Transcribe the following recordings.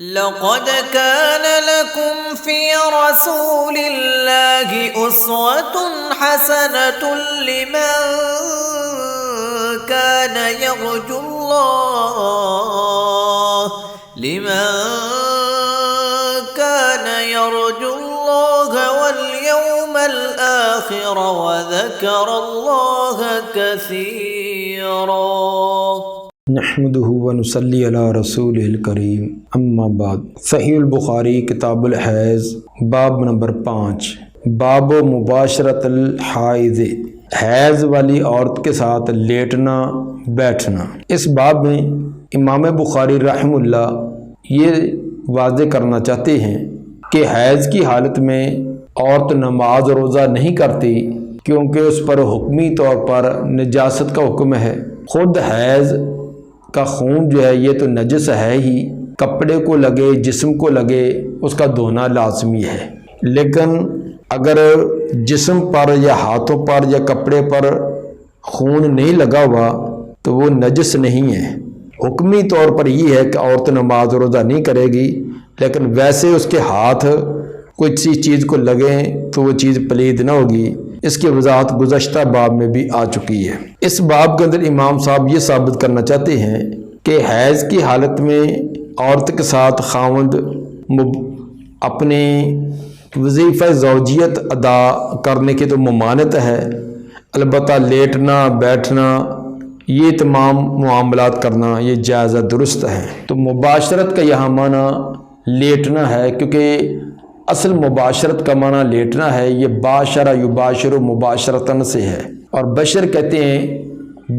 لقد كان لكم في رسول الله أسوة حسنة لمن كان يرجو الله واليوم الآخر وذكر الله كثيرا نحمده ونصلی علی رسول الکریم اما بعد۔ صحیح البخاری کتاب الحیض باب نمبر 5، باب مباشرت الحائض، حیض والی عورت کے ساتھ لیٹنا بیٹھنا۔ اس باب میں امام بخاری رحمہ اللہ یہ واضح کرنا چاہتے ہیں کہ حیض کی حالت میں عورت نماز روزہ نہیں کرتی، کیونکہ اس پر حکمی طور پر نجاست کا حکم ہے۔ خود حیض کا خون جو ہے یہ تو نجس ہے ہی، کپڑے کو لگے جسم کو لگے اس کا دھونا لازمی ہے، لیکن اگر جسم پر یا ہاتھوں پر یا کپڑے پر خون نہیں لگا ہوا تو وہ نجس نہیں ہے۔ حکمی طور پر یہ ہے کہ عورت نماز روزہ نہیں کرے گی، لیکن ویسے اس کے ہاتھ کوئی سی چیز کو لگیں تو وہ چیز پلید نہ ہوگی۔ اس کی وضاحت گزشتہ باب میں بھی آ چکی ہے۔ اس باب کے اندر امام صاحب یہ ثابت کرنا چاہتے ہیں کہ حیض کی حالت میں عورت کے ساتھ خاوند اپنے وظیفہ زوجیت ادا کرنے کی تو ممانعت ہے، البتہ لیٹنا بیٹھنا یہ تمام معاملات کرنا یہ جائز درست ہے۔ تو مباشرت کا یہاں معنی لیٹنا ہے، کیونکہ اصل مباشرت کا معنی لیٹنا ہے۔ یہ باشرہ یباشر مباشرتن سے ہے، اور بشر کہتے ہیں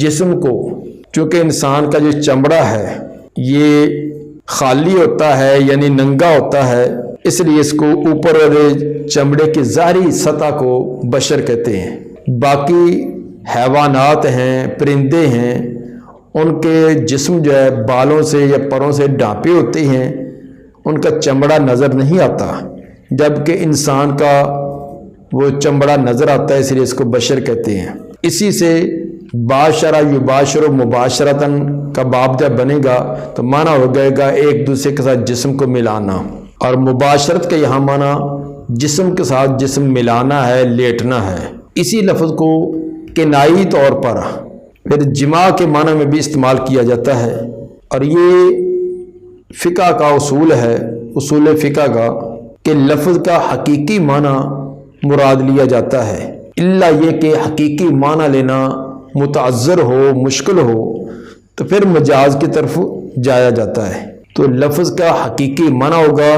جسم کو، چونکہ انسان کا جو چمڑا ہے یہ خالی ہوتا ہے یعنی ننگا ہوتا ہے، اس لیے اس کو اوپر والے چمڑے کی ظاہری سطح کو بشر کہتے ہیں۔ باقی حیوانات ہیں، پرندے ہیں، ان کے جسم جو ہے بالوں سے یا پروں سے ڈھانپے ہوتے ہیں، ان کا چمڑا نظر نہیں آتا، جبکہ انسان کا وہ چمڑا نظر آتا ہے، اس لیے اس کو بشر کہتے ہیں۔ اسی سے باشرہ یباشر مباشرتن کا باب جب بنے گا تو معنی ہو گئے گا ایک دوسرے کے ساتھ جسم کو ملانا، اور مباشرت کا یہاں معنی جسم کے ساتھ جسم ملانا ہے، لیٹنا ہے۔ اسی لفظ کو کنائی طور پر پھر جماع کے معنی میں بھی استعمال کیا جاتا ہے، اور یہ فقہ کا اصول ہے، اصول فقہ کا، کہ لفظ کا حقیقی معنی مراد لیا جاتا ہے، الا یہ کہ حقیقی معنی لینا متعذر ہو، مشکل ہو، تو پھر مجاز کی طرف جایا جاتا ہے۔ تو لفظ کا حقیقی معنی ہوگا،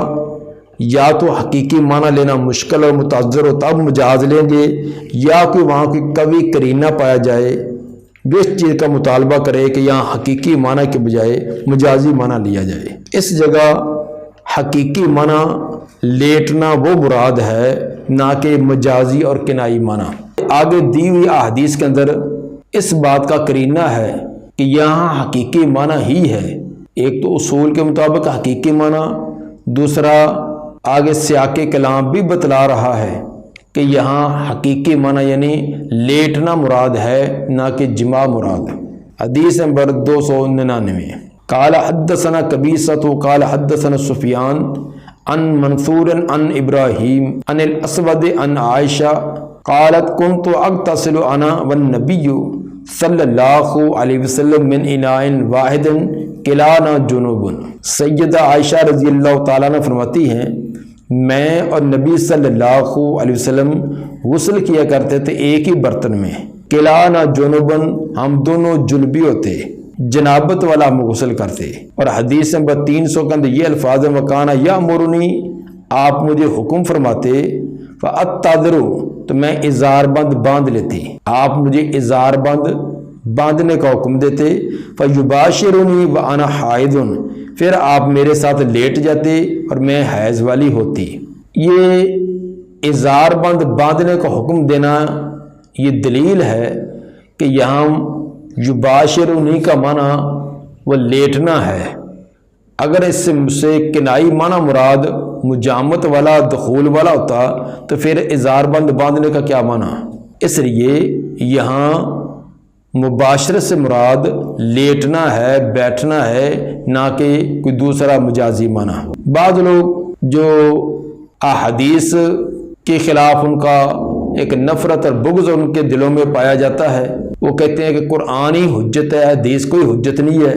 یا تو حقیقی معنی لینا مشکل اور متعذر ہو تب مجاز لیں گے، یا کوئی وہاں کوئی قوی قرینہ پایا جائے جو اس چیز کا مطالبہ کرے کہ یہاں حقیقی معنی کے بجائے مجازی معنی لیا جائے۔ اس جگہ حقیقی معنی لیٹنا وہ مراد ہے، نہ کہ مجازی اور کنائی معنی۔ آگے دی ہوئی احادیث کے اندر اس بات کا قرینہ ہے کہ یہاں حقیقی معنی ہی ہے۔ ایک تو اصول کے مطابق حقیقی معنی، دوسرا آگے سیاق کلام بھی بتلا رہا ہے کہ یہاں حقیقی معنی یعنی لیٹنا مراد ہے، نہ کہ جماع مراد۔ حدیث نمبر 299، قال حدثنا قبیصۃ قال حدثنا سفیان عن منصور عن ابراہیم عن الاسود عن عائشہ قالت كنت اغتسل انا والنبی صلی اللہ علیہ وسلم من اناء واحد کلانا جنوب۔ سیدہ عائشہ رضی اللہ تعالیٰ عنہ فرماتی ہیں میں اور نبی صلی اللہ علیہ وسلم غسل کیا کرتے تھے ایک ہی برتن میں، کلانا جنوبن ہم دونوں جنبی ہوتے، جنابت والا ہم غسل کرتے۔ اور حدیث نمبر 300 کے اندر یہ الفاظ مکانا یامرنی، آپ مجھے حکم فرماتے، فاتذر تو میں ازار بند باندھ لیتی، آپ مجھے ازار بند باندھنے کا حکم دیتے، فیباشرنی وانا حائض، پھر آپ میرے ساتھ لیٹ جاتے اور میں حیض والی ہوتی۔ یہ ازار بند باندھنے کا حکم دینا یہ دلیل ہے کہ یہاں یباشرنی کا معنی وہ لیٹنا ہے۔ اگر اس سے کنائی معنی مراد مجامت والا دخول والا ہوتا تو پھر ازار بند باندھنے کا کیا معنی؟ اس لیے یہاں مباشرت سے مراد لیٹنا ہے، بیٹھنا ہے، نہ کہ کوئی دوسرا مجازی معنی۔ بعض لوگ جو احادیث کے خلاف ان کا ایک نفرت اور بغض ان کے دلوں میں پایا جاتا ہے، وہ کہتے ہیں کہ قرآن ہی حجت ہے، حدیث کوئی حجت نہیں ہے۔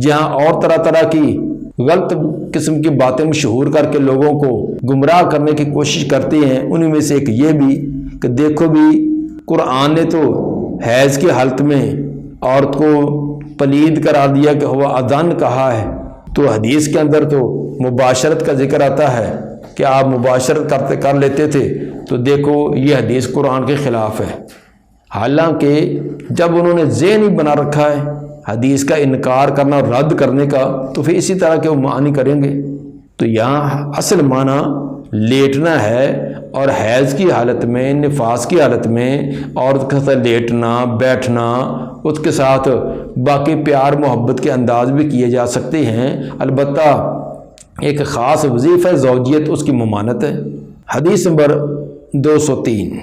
جہاں اور طرح طرح کی غلط قسم کی باتیں مشہور کر کے لوگوں کو گمراہ کرنے کی کوشش کرتے ہیں، انہیں میں سے ایک یہ بھی کہ دیکھو بھی قرآن نے تو حیض کی حالت میں عورت کو پلید قرار دیا کہ ہوا اذان کہا ہے، تو حدیث کے اندر تو مباشرت کا ذکر آتا ہے کہ آپ مباشرت کر لیتے تھے، تو دیکھو یہ حدیث قرآن کے خلاف ہے۔ حالانکہ جب انہوں نے ذہن ہی بنا رکھا ہے حدیث کا انکار کرنا اور رد کرنے کا، تو پھر اسی طرح کے وہ معنی کریں گے۔ تو یہاں اصل معنی لیٹنا ہے، اور حیض کی حالت میں، نفاس کی حالت میں عورت کے ساتھ لیٹنا، بیٹھنا، اس کے ساتھ باقی پیار محبت کے انداز بھی کیے جا سکتے ہیں، البتہ ایک خاص وظیفہ زوجیت اس کی ممانت ہے۔ حدیث نمبر 203،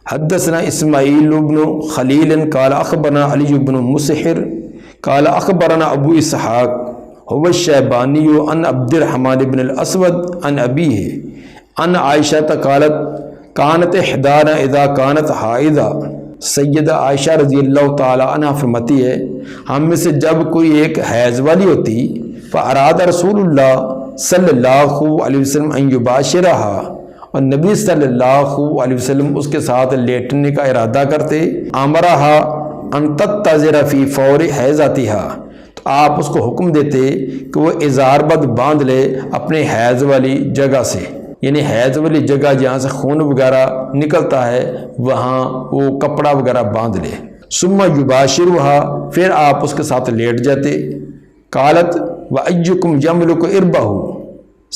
حدثنا اسماعیل بن خلیل قال اخبرنا علی بن مسحر قال اخبرنا ابو اسحاق هو الشیبانی عن عبد الرحمن بن الاسود عن ابیہ عن عائشہ قالت کانت احدانا اذا کانت حائضہ۔ سیدہ عائشہ رضی اللہ تعالی عنہ فرماتی ہے ہم میں سے جب کوئی ایک حیض والی ہوتی، فاراد رسول اللہ صلی اللہ علیہ وسلم ان یباشرہا، اور نبی صلی اللہ علیہ وسلم اس کے ساتھ لیٹنے کا ارادہ کرتے، امرہا ان تتزر فی فور حیضاتہا، تو آپ اس کو حکم دیتے کہ وہ ازار بد باندھ لے اپنے حیض والی جگہ سے، یعنی حیض والی جگہ جہاں سے خون وغیرہ نکلتا ہے وہاں وہ کپڑا وغیرہ باندھ لے۔ ثم یباشرہا، پھر آپ اس کے ساتھ لیٹ جاتے۔ قالت وَأَيُّكُمْ يَمْلُكُ إِرْبَهُ،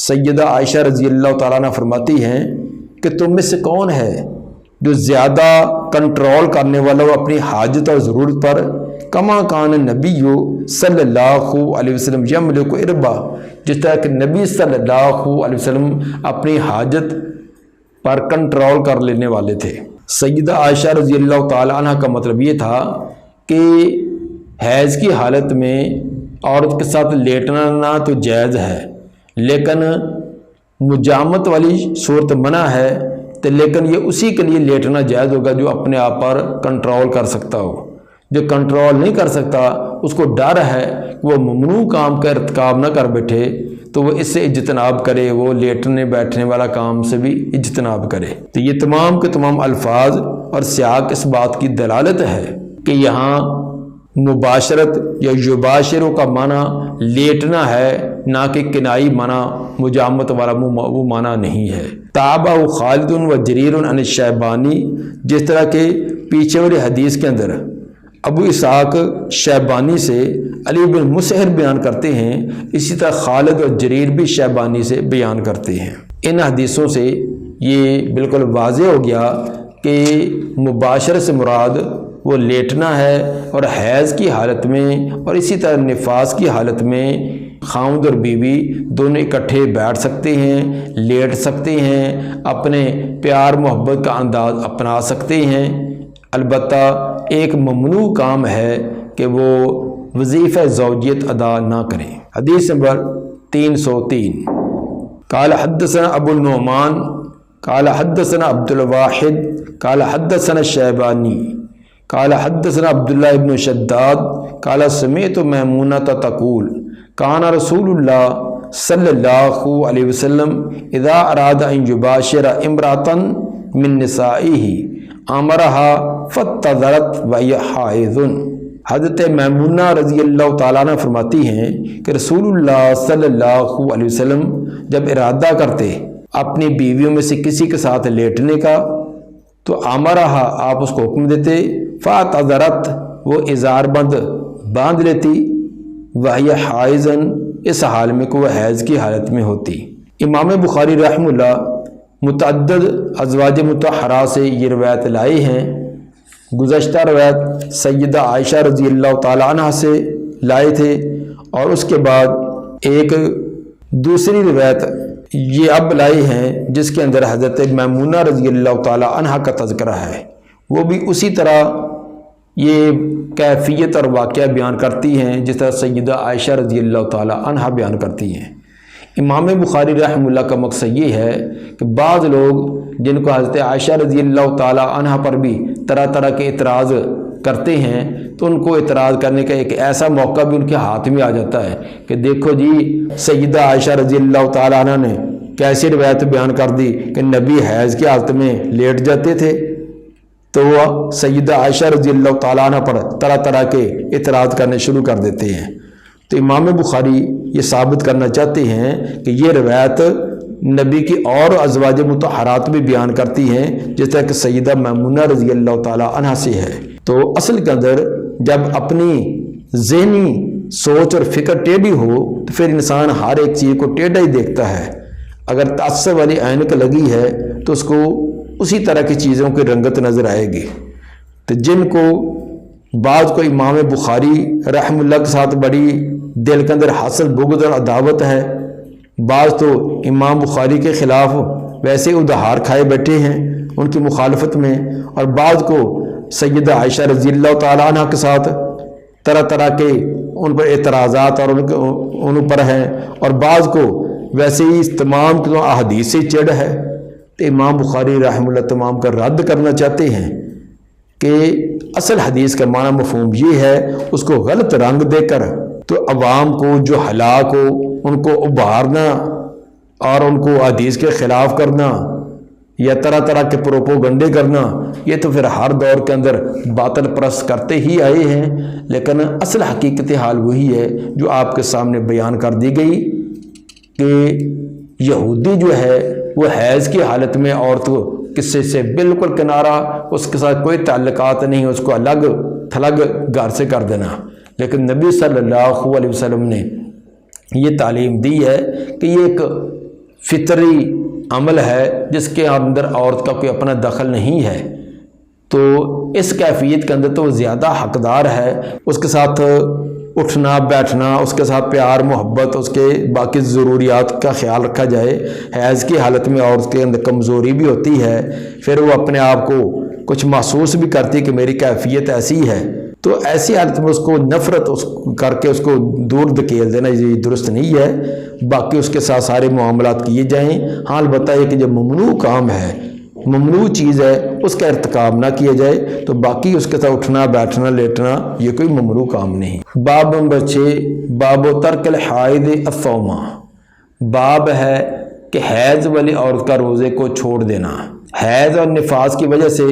سیدہ عائشہ رضی اللہ تعالیٰ عنہ فرماتی ہیں کہ تم میں سے کون ہے جو زیادہ کنٹرول کرنے والا ہو اپنی حاجت اور ضرورت پر، کما کان نبی صلی اللہ علیہ وسلم یملک اربا، جس طرح کہ نبی صلی اللہ علیہ وسلم اپنی حاجت پر کنٹرول کر لینے والے تھے۔ سیدہ عائشہ رضی اللہ تعالی عنہ کا مطلب یہ تھا کہ حیض کی حالت میں عورت کے ساتھ لیٹنا نہ تو جائز ہے، لیکن مجامت والی صورت منع ہے، تو لیکن یہ اسی کے لیے لیٹنا جائز ہوگا جو اپنے آپ پر کنٹرول کر سکتا ہو۔ جو کنٹرول نہیں کر سکتا اس کو ڈر ہے کہ وہ ممنوع کام کا ارتکاب نہ کر بیٹھے، تو وہ اس سے اجتناب کرے، وہ لیٹنے بیٹھنے والا کام سے بھی اجتناب کرے۔ تو یہ تمام کے تمام الفاظ اور سیاق اس بات کی دلالت ہے کہ یہاں مباشرت یا یباشرو کا معنی لیٹنا ہے، نہ کہ کنائی معنی مجامت والا وہ معنی نہیں ہے۔ تابع خالد و جریر عن الشیبانی، جس طرح کہ پیچھے والی حدیث کے اندر ابو اسحاق شیبانی سے علی بن مسحر بیان کرتے ہیں، اسی طرح خالد اور جریر بھی شیبانی سے بیان کرتے ہیں۔ ان حدیثوں سے یہ بالکل واضح ہو گیا کہ مباشرت سے مراد وہ لیٹنا ہے، اور حیض کی حالت میں اور اسی طرح نفاس کی حالت میں خاوند اور بیوی دونوں اکٹھے بیٹھ سکتے ہیں، لیٹ سکتے ہیں، اپنے پیار محبت کا انداز اپنا سکتے ہیں، البتہ ایک ممنوع کام ہے کہ وہ وظیفہ زوجیت ادا نہ کریں۔ حدیث نمبر 303، قال حدثنا ابو النعمان قال حدثنا عبد الواحد قال حدثنا الشیبانی قال حدثنا عبداللہ ابن شداد قال سمعت میمونہ تقول کان رسول اللہ صلی اللہ علیہ وسلم اذا اراد ان یباشر امرأة من نسائه امرها فاتذرت وهي حائض۔ حضرت میمونہ رضی اللہ تعالیٰ عنہ فرماتی ہیں کہ رسول اللہ صلی اللہ علیہ وسلم جب ارادہ کرتے اپنی بیویوں میں سے کسی کے ساتھ لیٹنے کا، تو امرہا آپ اس کو حکم دیتے، فاتذرت وہ ازار بند باندھ لیتی، وہی حائضن اس حال میں کہ وہ حیض کی حالت میں ہوتی۔ امام بخاری رحمہ اللہ متعدد ازواج مطہرہ سے یہ روایت لائے ہیں۔ گزشتہ روایت سیدہ عائشہ رضی اللہ تعالی عنہ سے لائے تھے، اور اس کے بعد ایک دوسری روایت یہ اب لائے ہیں جس کے اندر حضرت میمونہ رضی اللہ تعالی عنہ کا تذکرہ ہے، وہ بھی اسی طرح یہ کیفیت اور واقعہ بیان کرتی ہیں جس طرح سیدہ عائشہ رضی اللہ تعالی عنہا بیان کرتی ہیں۔ امام بخاری رحمہ اللہ کا مقصد یہ ہے کہ بعض لوگ جن کو حضرت عائشہ رضی اللہ تعالی عنہا پر بھی طرح طرح کے اعتراض کرتے ہیں تو ان کو اعتراض کرنے کا ایک ایسا موقع بھی ان کے ہاتھ میں آ جاتا ہے کہ دیکھو جی سیدہ عائشہ رضی اللہ تعالی عنہ نے کیسی روایت بیان کر دی کہ نبی حیض کی حالت میں لیٹ جاتے تھے، تو وہ سیدہ عائشہ رضی اللہ تعالیٰ عنہ پر طرح طرح کے اعتراض کرنے شروع کر دیتے ہیں۔ تو امام بخاری یہ ثابت کرنا چاہتے ہیں کہ یہ روایت نبی کی اور ازواج مطہرات بھی بیان کرتی ہیں، جس طرح کہ سیدہ میمونہ رضی اللہ تعالیٰ عنہ سے ہے۔ تو اصل کے اندر جب اپنی ذہنی سوچ اور فکر ٹیڑھی ہو تو پھر انسان ہر ایک چیز کو ٹیڑھا ہی دیکھتا ہے۔ اگر تعصب والی عینک لگی ہے تو اس کو اسی طرح کی چیزوں کی رنگت نظر آئے گی۔ تو جن کو بعض کو امام بخاری رحمہ اللہ کے ساتھ بڑی دل کے اندر حسد بغض اور عداوت ہے، بعض تو امام بخاری کے خلاف ویسے ادھار کھائے بیٹھے ہیں ان کی مخالفت میں، اور بعض کو سیدہ عائشہ رضی اللہ تعالیٰ عنہ کے ساتھ طرح طرح کے ان پر اعتراضات اور ان پر ہیں، اور بعض کو ویسے ہی تمام احادیث سے چڑھ ہے۔ تو امام بخاری رحمہ اللہ تمام کا رد کرنا چاہتے ہیں کہ اصل حدیث کا معنی مفہوم یہ ہے، اس کو غلط رنگ دے کر تو عوام کو جو ہلاک ہو ان کو ابھارنا اور ان کو حدیث کے خلاف کرنا یا طرح طرح کے پروپوگنڈے کرنا، یہ تو پھر ہر دور کے اندر باطل پرست کرتے ہی آئے ہیں۔ لیکن اصل حقیقت حال وہی ہے جو آپ کے سامنے بیان کر دی گئی کہ یہودی جو ہے وہ حیض کی حالت میں عورت کو قصے سے بالکل کنارہ، اس کے ساتھ کوئی تعلقات نہیں، اس کو الگ تھلگ گھر سے کر دینا۔ لیکن نبی صلی اللہ علیہ وسلم نے یہ تعلیم دی ہے کہ یہ ایک فطری عمل ہے جس کے اندر عورت کا کوئی اپنا دخل نہیں ہے، تو اس کیفیت کے اندر تو وہ زیادہ حقدار ہے۔ اس کے ساتھ اٹھنا بیٹھنا، اس کے ساتھ پیار محبت، اس کے باقی ضروریات کا خیال رکھا جائے۔ حیض کی حالت میں عورت کے اندر کمزوری بھی ہوتی ہے، پھر وہ اپنے آپ کو کچھ محسوس بھی کرتی کہ میری کیفیت ایسی ہے، تو ایسی حالت میں اس کو نفرت کر کے اس کو دور دھکیل دینا یہ درست نہیں ہے۔ باقی اس کے ساتھ سارے معاملات کیے جائیں۔ ہاں البتہ یہ کہ جب ممنوع کام ہے، ممنوع چیز ہے، اس کا ارتکاب نہ کیا جائے، تو باقی اس کے ساتھ اٹھنا بیٹھنا لیٹنا یہ کوئی ممنوع کام نہیں۔ باب نمبر 6، باب ترک الحائض الصوم، باب ہے کہ حیض والی عورت کا روزے کو چھوڑ دینا۔ حیض اور نفاس کی وجہ سے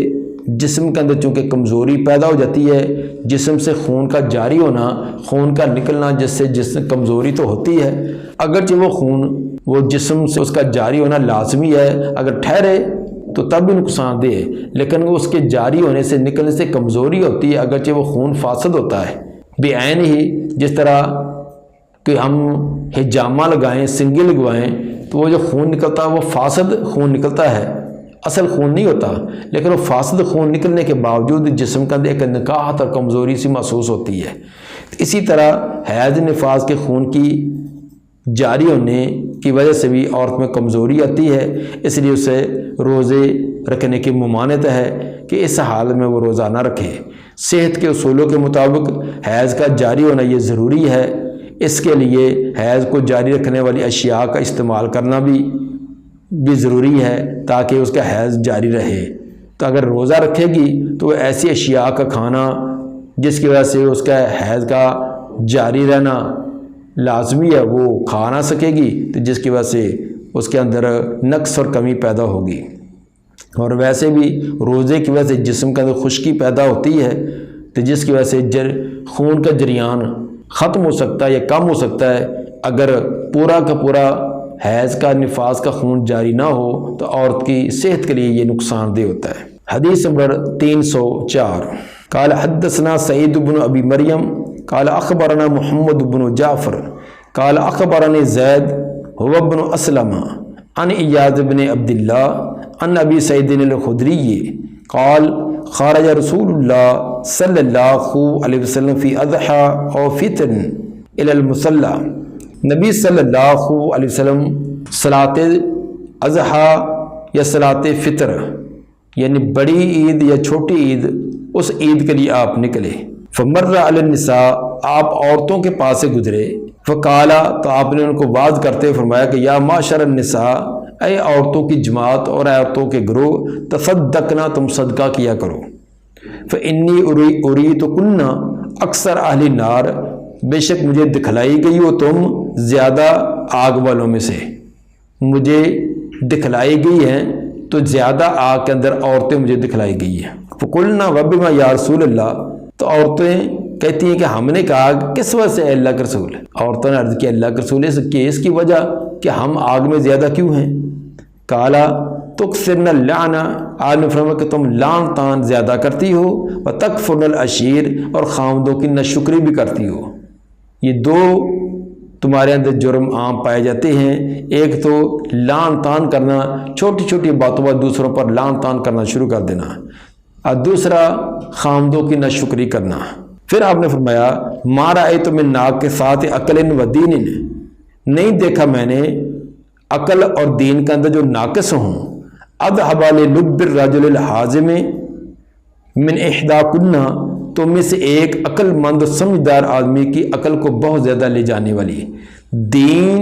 جسم کے اندر چونکہ کمزوری پیدا ہو جاتی ہے، جسم سے خون کا جاری ہونا، خون کا نکلنا، جس سے جسم کمزوری تو ہوتی ہے، اگرچہ وہ خون وہ جسم سے اس کا جاری ہونا لازمی ہے، اگر ٹھہرے تو تب بھی نقصان دہ ہے، لیکن وہ اس کے جاری ہونے سے نکلنے سے کمزوری ہوتی ہے، اگرچہ وہ خون فاسد ہوتا ہے۔ بے عین ہی جس طرح کہ ہم حجامہ لگائیں، سنگی لگوائیں تو وہ جو خون نکلتا ہے وہ فاسد خون نکلتا ہے، اصل خون نہیں ہوتا، لیکن وہ فاسد خون نکلنے کے باوجود جسم کا ایک نکاحت اور کمزوری سی محسوس ہوتی ہے۔ اسی طرح حیض نفاس کے خون کی جاری ہونے کی وجہ سے بھی عورت میں کمزوری آتی ہے، اس لیے اسے روزے رکھنے کی ممانعت ہے کہ اس حال میں وہ روزہ نہ رکھے۔ صحت کے اصولوں کے مطابق حیض کا جاری ہونا یہ ضروری ہے، اس کے لیے حیض کو جاری رکھنے والی اشیاء کا استعمال کرنا بھی ضروری ہے تاکہ اس کا حیض جاری رہے۔ تو اگر روزہ رکھے گی تو وہ ایسی اشیاء کا کھانا جس کی وجہ سے اس کا حیض کا جاری رہنا لازمی ہے وہ کھا نہ سکے گی، تو جس کی وجہ سے اس کے اندر نقص اور کمی پیدا ہوگی۔ اور ویسے بھی روزے کی وجہ سے جسم کے اندر خشکی پیدا ہوتی ہے، تو جس کی وجہ سے خون کا جریان ختم ہو سکتا ہے یا کم ہو سکتا ہے۔ اگر پورا کا پورا حیض کا نفاس کا خون جاری نہ ہو تو عورت کی صحت کے لیے یہ نقصان دہ ہوتا ہے۔ حدیث نمبر 304، قال حدثنا سعید بن ابی مریم قال اخبرنا محمد بن جعفر قال اخبرني زید هو ابن اسلم عن ایاض بن عبد الله عن ابی سعید الخدری قال خرج رسول اللہ صلی اللہ علیہ وسلم فی اضحى او فطر الى المصلی، نبی صلی اللہ علیہ وسلم صلاۃ اضحیٰ یا صلاۃ فطر یعنی بڑی عید یا چھوٹی عید، اس عید کے لیے آپ نکلے۔ فمر علی النساء، آپ عورتوں کے پاس سے گزرے۔ فقالا، تو آپ نے ان کو واعظ کرتے فرمایا کہ یا معاشر النساء، اے عورتوں کی جماعت اور عورتوں کے گروہ، تصدقنا، تم صدقہ کیا کرو۔ فانی اریتکن اکثر اہل النار، بے شک مجھے دکھلائی گئی ہو تم زیادہ آگ والوں میں سے، مجھے دکھلائی گئی ہیں تو زیادہ آگ کے اندر عورتیں مجھے دکھلائی گئی ہیں۔ فقلنا وبما یا رسول اللہ، تو عورتیں کہتی ہیں کہ ہم نے کہا کس وجہ سے اللہ کے رسول؟ عورتوں نے عرض کیا اللہ کے رسول اس کی وجہ کہ ہم آگ میں زیادہ کیوں ہیں؟ کالا تکثرن اللعن، آج نے فرمایا کہ تم لعن تان زیادہ کرتی ہو، وتکفرن العشیر، اور خامدوں کی ناشکری بھی کرتی ہو۔ یہ دو تمہارے اندر جرم عام پائے جاتے ہیں، ایک تو لعن تان کرنا، چھوٹی چھوٹی باتوں پر دوسروں پر لعن تان کرنا شروع کر دینا، اور دوسرا خامدوں کی ناشکری کرنا۔ پھر آپ نے فرمایا ما رأیت من ناقصات عقل و دین، نہیں دیکھا میں نے عقل اور دین کے اندر جو ناقص ہوں، اذهب للب الرجل الحازم من احداکن، تو میں سے ایک عقل مند سمجھدار آدمی کی عقل کو بہت زیادہ لے جانے والی، دین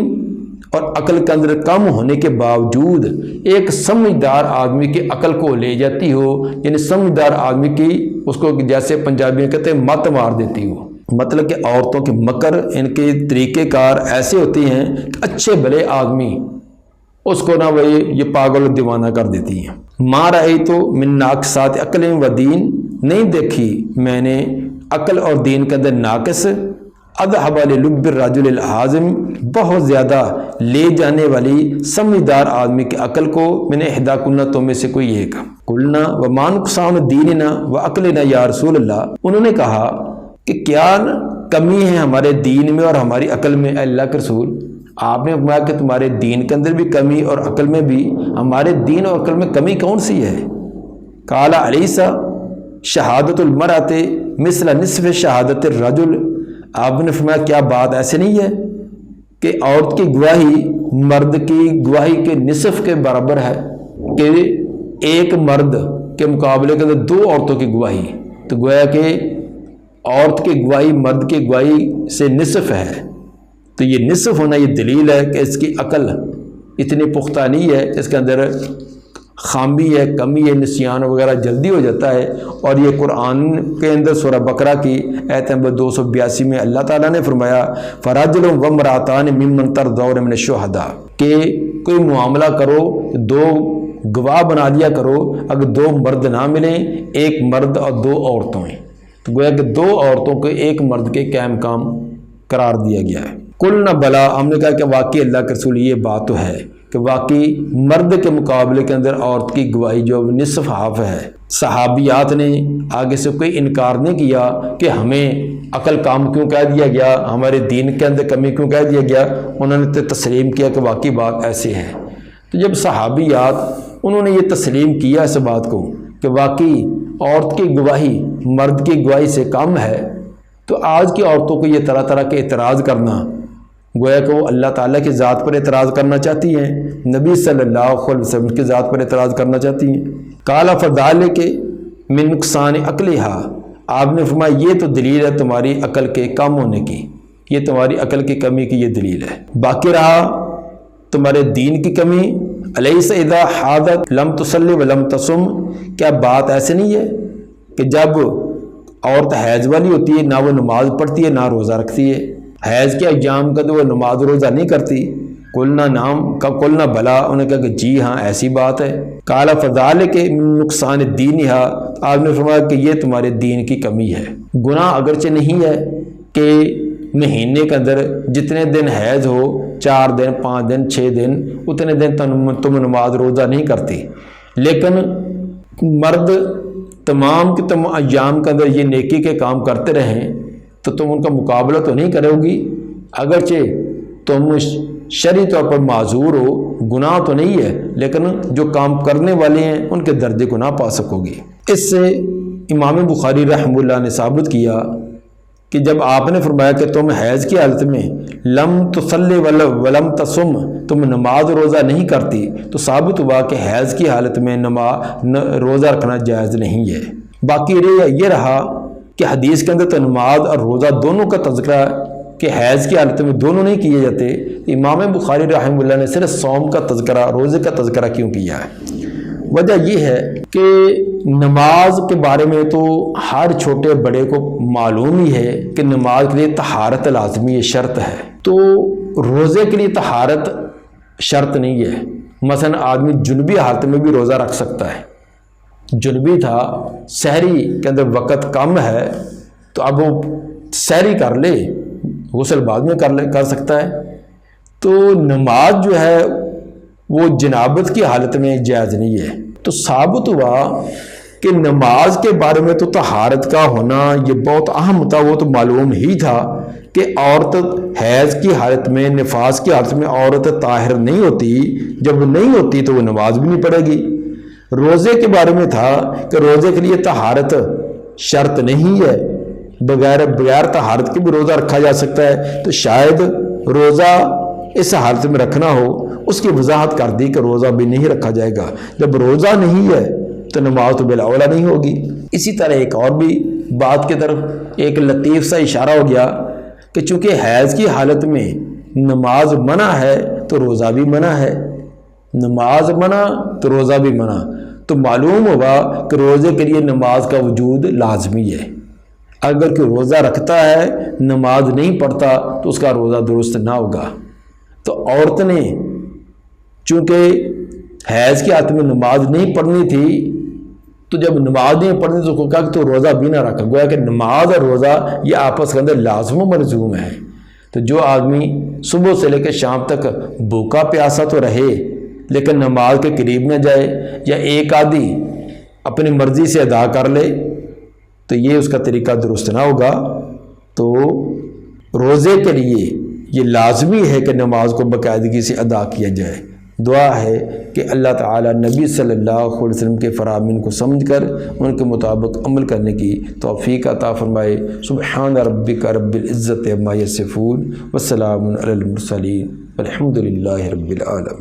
اور عقل کے اندر کم ہونے کے باوجود ایک سمجھدار آدمی کی عقل کو لے جاتی ہو، یعنی سمجھدار آدمی کی اس کو جیسے پنجابی میں کہتے ہیں مت مار دیتی ہو۔ مطلب کہ عورتوں کے مکر، ان کے طریقہ کار ایسے ہوتے ہیں کہ اچھے بھلے آدمی اس کو نہ وہی یہ پاگل و دیوانہ کر دیتی ہیں۔ ما رأیت من ناقصات عقل و دین، نہیں دیکھی میں نے عقل اور دین کے اندر ناقص، اذهب للب الرجل الحازم، بہت زیادہ لے جانے والی سمجھدار آدمی کی عقل کو، من احداکن، تو میں سے کوئی ایک۔ قلنا وما نقصان دیننا وعقلنا یا رسول اللہ، انہوں نے کہا کہ کیا کمی ہے ہمارے دین میں اور ہماری عقل میں اے اللہ کے رسول؟ آپ نے فرمایا کہ تمہارے دین کے اندر بھی کمی اور عقل میں بھی، ہمارے دین اور عقل میں کمی کون سی ہے؟ قال الیس شہادت المرأۃ مثل نصف شہادت الرجل، آپ نے فرمایا کیا بات ایسے نہیں ہے کہ عورت کی گواہی مرد کی گواہی کے نصف کے برابر ہے، کہ ایک مرد کے مقابلے کے اندر دو عورتوں کی گواہی، تو گویا کہ عورت کی گواہی مرد کی گواہی سے نصف ہے، تو یہ نصف ہونا یہ دلیل ہے کہ اس کی عقل اتنی پختہ نہیں ہے، اس کے اندر خامی ہے، کمی ہے، نسیان وغیرہ جلدی ہو جاتا ہے۔ اور یہ قرآن کے اندر سورہ بقرہ کی آیت نمبر 282 میں اللہ تعالیٰ نے فرمایا فَرَجُلٌ وَامْرَأَتَانِ مِمَّنْ تَرْضَوْنَ مِنَ الشُّهَدَاءِ، کہ کوئی معاملہ کرو دو گواہ بنا لیا کرو، اگر دو مرد نہ ملیں، ایک مرد اور دو عورتوں ہیں، تو گویا کہ دو عورتوں کو ایک مرد کے قائم کام قرار دیا گیا ہے۔ قُلْنَا بَلَا، ہم نے کہا کہ واقعی اللہ کے رسول یہ بات تو ہے کہ واقعی مرد کے مقابلے کے اندر عورت کی گواہی جو نصف حاف ہے۔ صحابیات نے آگے سے کوئی انکار نہیں کیا کہ ہمیں عقل کام کیوں کہہ دیا گیا، ہمارے دین کے اندر کمی کیوں کہہ دیا گیا، انہوں نے تسلیم کیا کہ واقعی بات ایسی ہے۔ تو جب صحابیات انہوں نے یہ تسلیم کیا اس بات کو کہ واقعی عورت کی گواہی مرد کی گواہی سے کم ہے، تو آج کی عورتوں کو یہ طرح طرح کے اعتراض کرنا، گویا کہ وہ اللہ تعالیٰ کی ذات پر اعتراض کرنا چاہتی ہیں، نبی صلی اللہ علیہ وسلم کی ذات پر اعتراض کرنا چاہتی ہیں۔ قال فذلک من نقصان عقلھا، آپ نے فرمایا یہ تو دلیل ہے تمہاری عقل کے کم ہونے کی، یہ تمہاری عقل کی کمی کی یہ دلیل ہے۔ باقی رہا تمہارے دین کی کمی، الیس اذا حاضت لم تصلی ولم تصم، کیا بات ایسے نہیں ہے کہ جب عورت حیض والی ہوتی ہے نہ وہ نماز پڑھتی ہے نہ روزہ رکھتی ہے، حیض کے ایام کا تو وہ نماز روزہ نہیں کرتی؟ قلنا نام کا قلنا بلا، انہوں نے کہا کہ جی ہاں ایسی بات ہے۔ قال فذلک من نقصان دینھا، آپ نے فرمایا کہ یہ تمہارے دین کی کمی ہے۔ گناہ اگرچہ نہیں ہے کہ مہینے کے اندر جتنے دن حیض ہو، 4 دن 5 دن 6 دن، اتنے دن تم نماز روزہ نہیں کرتی، لیکن مرد تمام کے تمام ایام کے اندر یہ نیکی کے کام کرتے رہیں تو تم ان کا مقابلہ تو نہیں کرو گی، اگرچہ تم شرعی طور پر معذور ہو، گناہ تو نہیں ہے، لیکن جو کام کرنے والے ہیں ان کے درجے کو نہ پا سکو گی۔ اس سے امام بخاری رحمہ اللہ نے ثابت کیا کہ جب آپ نے فرمایا کہ تم حیض کی حالت میں لم تصلی ولم تصم، تم نماز روزہ نہیں کرتی، تو ثابت ہوا کہ حیض کی حالت میں روزہ رکھنا جائز نہیں ہے۔ باقی یہ رہا کہ حدیث کے اندر تو نماز اور روزہ دونوں کا تذکرہ کہ حیض کی حالت میں دونوں نہیں کیے جاتے، امام بخاری رحمہ اللہ نے صرف صوم کا تذکرہ، روزے کا تذکرہ کیوں کیا ہے؟ وجہ یہ ہے کہ نماز کے بارے میں تو ہر چھوٹے بڑے کو معلوم ہی ہے کہ نماز کے لیے طہارت لازمی ہے، شرط ہے، تو روزے کے لیے طہارت شرط نہیں ہے۔ مثلا آدمی جنبی حالت میں بھی روزہ رکھ سکتا ہے، جنبی تھا، سحری کے اندر وقت کم ہے تو اب وہ سحری کر لے، غسل بعد میں کر سکتا ہے، تو نماز جو ہے وہ جنابت کی حالت میں جائز نہیں ہے۔ تو ثابت ہوا کہ نماز کے بارے میں تو طہارت کا ہونا یہ بہت اہم تھا، وہ تو معلوم ہی تھا کہ عورت حیض کی حالت میں، نفاس کی حالت میں عورت طاہر نہیں ہوتی، جب نہیں ہوتی تو وہ نماز بھی نہیں پڑھے گی۔ روزے کے بارے میں تھا کہ روزے کے لیے طہارت شرط نہیں ہے، بغیر طہارت کے بھی روزہ رکھا جا سکتا ہے، تو شاید روزہ اس حالت میں رکھنا ہو، اس کی وضاحت کر دی کہ روزہ بھی نہیں رکھا جائے گا۔ جب روزہ نہیں ہے تو نماز تو بالاولیٰ نہیں ہوگی۔ اسی طرح ایک اور بھی بات کی طرف ایک لطیف سا اشارہ ہو گیا کہ چونکہ حیض کی حالت میں نماز منع ہے تو روزہ بھی منع ہے، نماز منع تو روزہ بھی منع، تو معلوم ہوگا کہ روزے کے لیے نماز کا وجود لازمی ہے۔ اگر کوئی روزہ رکھتا ہے نماز نہیں پڑھتا تو اس کا روزہ درست نہ ہوگا۔ تو عورت نے چونکہ حیض کی حالت میں نماز نہیں پڑھنی تھی، تو جب نماز نہیں پڑھنی تو کہا کہ تو روزہ بھی نہ رکھا، گویا کہ نماز اور روزہ یہ آپس کے اندر لازم و ملزوم ہے۔ تو جو آدمی صبح سے لے کے شام تک بھوکا پیاسا تو رہے لیکن نماز کے قریب نہ جائے، یا ایک آدھی اپنی مرضی سے ادا کر لے، تو یہ اس کا طریقہ درست نہ ہوگا۔ تو روزے کے لیے یہ لازمی ہے کہ نماز کو باقاعدگی سے ادا کیا جائے۔ دعا ہے کہ اللہ تعالی نبی صلی اللہ علیہ وسلم کے فرامین کو سمجھ کر ان کے مطابق عمل کرنے کی توفیق عطا فرمائے۔ سبحان ربک رب العزت عما یصفون وسلام علی المرسلین والحمد للہ رب العالمین۔